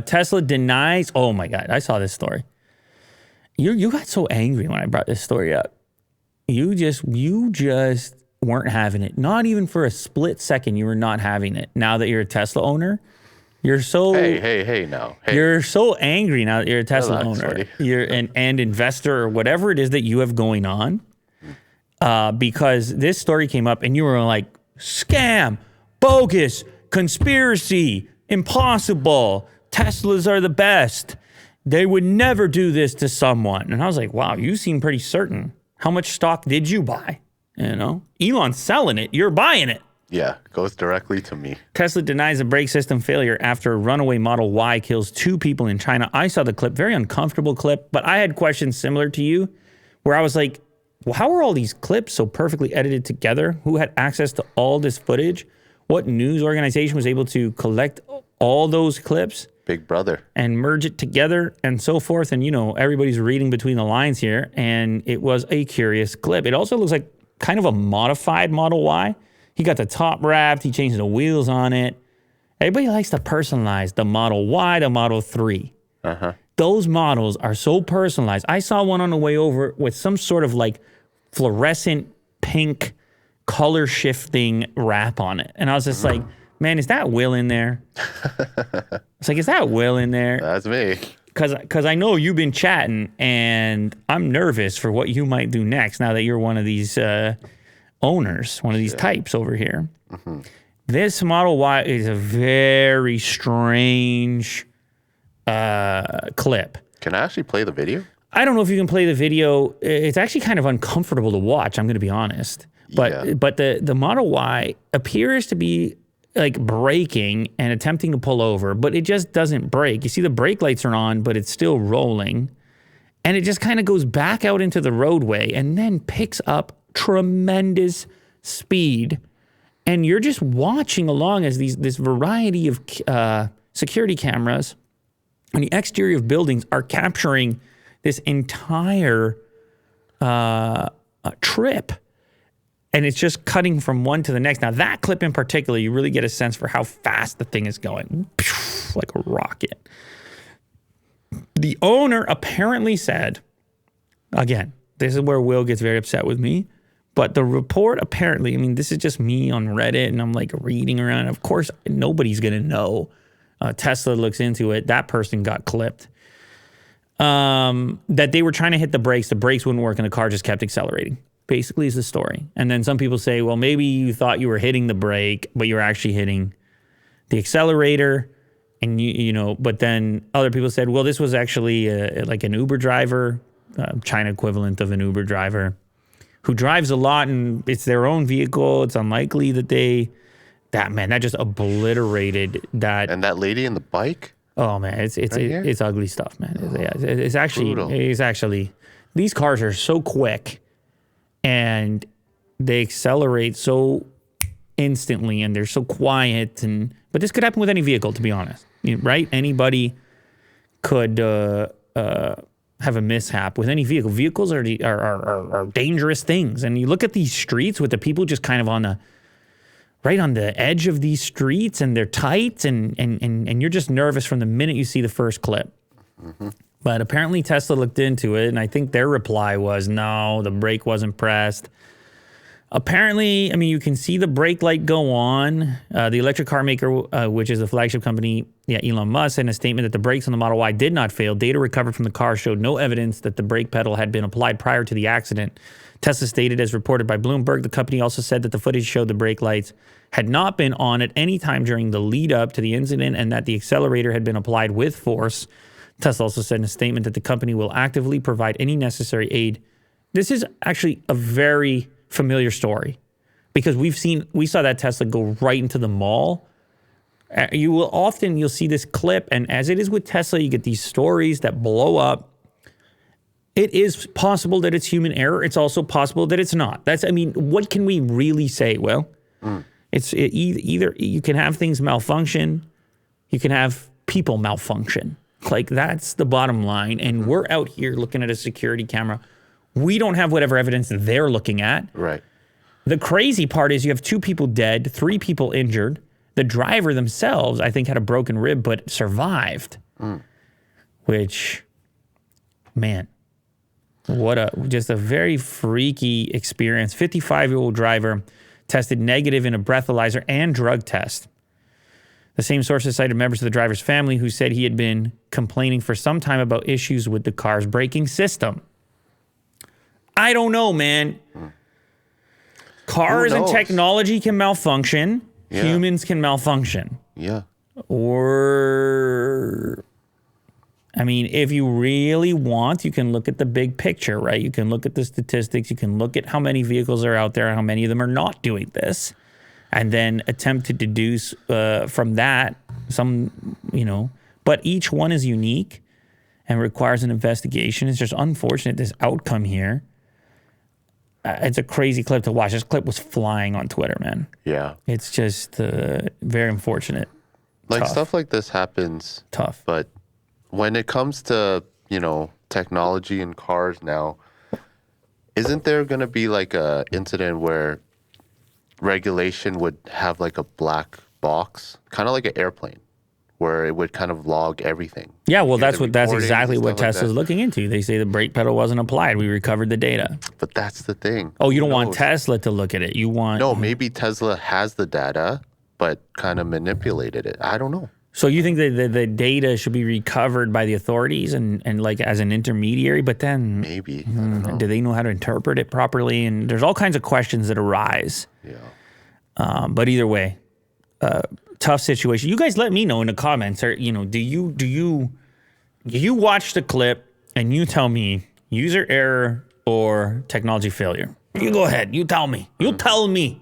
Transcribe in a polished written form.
Tesla denies. Oh my God, I saw this story. You got so angry when I brought this story up. You just weren't having it. Not even for a split second, you were not having it. Now that you're a Tesla owner, you're so now. Hey. You're so angry now that you're a Tesla owner. Buddy. You're an investor or whatever it is that you have going on. Because this story came up and you were like, scam, bogus, conspiracy, impossible. Teslas are the best. They would never do this to someone. And I was like, wow, you seem pretty certain. How much stock did you buy? You know, Elon's selling it. You're buying it. Yeah, goes directly to me. Tesla denies a brake system failure after a runaway Model Y kills 2 people in China. I saw the clip, very uncomfortable clip, but I had questions similar to you where I was like, well, how are all these clips so perfectly edited together? Who had access to all this footage? What news organization was able to collect all those clips? Big Brother. And merge it together and so forth. And, you know, everybody's reading between the lines here. And it was a curious clip. It also looks like kind of a modified Model Y. He got the top wrapped. He changed the wheels on it. Everybody likes to personalize the Model Y, the Model 3. Those models are so personalized. I saw one on the way over with some sort of like fluorescent pink color shifting wrap on it. And I was just like, man, is that Will in there? It's like, is that Will in there? That's me. Because I know you've been chatting, and I'm nervous for what you might do next now that you're one of these owners, one of these types over here. This Model Y is a very strange clip. Can I actually play the video? I don't know if you can play the video. It's actually kind of uncomfortable to watch, I'm going to be honest. But the Model Y appears to be like braking and attempting to pull over, but it just doesn't brake. You see the brake lights are on, but it's still rolling. And it just kind of goes back out into the roadway and then picks up tremendous speed. And you're just watching along as this variety of security cameras on the exterior of buildings are capturing this entire trip. And it's just cutting from one to the next. Now, that clip in particular, you really get a sense for how fast the thing is going. Like a rocket. The owner apparently said, again, this is where Will gets very upset with me, but the report apparently, I mean, this is just me on Reddit, and I'm like reading around. Of course, nobody's going to know. Tesla looks into it. That person got clipped. That they were trying to hit the brakes wouldn't work, and the car just kept accelerating. Basically is the story. And then some people say, well, maybe you thought you were hitting the brake, but you were actually hitting the accelerator. And, you know, but then other people said, well, this was actually like an Uber driver, China equivalent of an Uber driver, who drives a lot and it's their own vehicle. It's unlikely that that just obliterated that. And that lady in the bike? Oh, man, it's ugly stuff, man. It's actually, these cars are so quick. And they accelerate so instantly, and they're so quiet. But this could happen with any vehicle, to be honest, right? Anybody could have a mishap with any vehicle. Vehicles are dangerous things, and you look at these streets with the people just kind of right on the edge of these streets, and they're tight, and you're just nervous from the minute you see the first clip. But apparently Tesla looked into it, and I think their reply was, no, the brake wasn't pressed. Apparently, I mean, you can see the brake light go on. The electric car maker, which is the flagship company, Elon Musk, in a statement that the brakes on the Model Y did not fail. Data recovered from the car showed no evidence that the brake pedal had been applied prior to the accident. Tesla stated, as reported by Bloomberg, the company also said that the footage showed the brake lights had not been on at any time during the lead up to the incident and that the accelerator had been applied with force. Tesla also said in a statement that the company will actively provide any necessary aid. This is actually a very familiar story because we saw that Tesla go right into the mall. You'll see this clip, and as it is with Tesla, you get these stories that blow up. It is possible that it's human error. It's also possible that it's not. What can we really say? Well, either you can have things malfunction, you can have people malfunction. Like, that's the bottom line. And we're out here looking at a security camera. We don't have whatever evidence they're looking at. Right. The crazy part is you have 2 people dead, 3 people injured. The driver themselves, I think, had a broken rib, but survived. Which, man, just a very freaky experience. 55-year-old driver tested negative in a breathalyzer and drug test. The same sources cited members of the driver's family who said he had been complaining for some time about issues with the car's braking system. I don't know, man. Cars and technology can malfunction. Yeah. Humans can malfunction. Yeah. Or, I mean, if you really want, you can look at the big picture, right? You can look at the statistics. You can look at how many vehicles are out there, how many of them are not doing this, and then attempt to deduce from that some, but each one is unique and requires an investigation. It's just unfortunate, this outcome here. It's a crazy clip to watch. This clip was flying on Twitter, man. Yeah. It's just very unfortunate. Like, stuff like this happens. Tough. But when it comes to, technology in cars now, isn't there going to be like a incident where regulation would have like a black box, kind of like an airplane, where it would kind of log everything? Yeah, well, that's exactly what Tesla's looking into. They say the brake pedal wasn't applied. We recovered the data. But that's the thing. Oh, you don't want Tesla to look at it. You want... No, maybe Tesla has the data, but kind of manipulated it. I don't know. So you think that the data should be recovered by the authorities and like as an intermediary, but then... Maybe. I don't know. Do they know how to interpret it properly? And there's all kinds of questions that arise. Yeah. But either way, tough situation. You guys let me know in the comments, or do you watch the clip and you tell me user error or technology failure? You go ahead. You tell me. You tell me.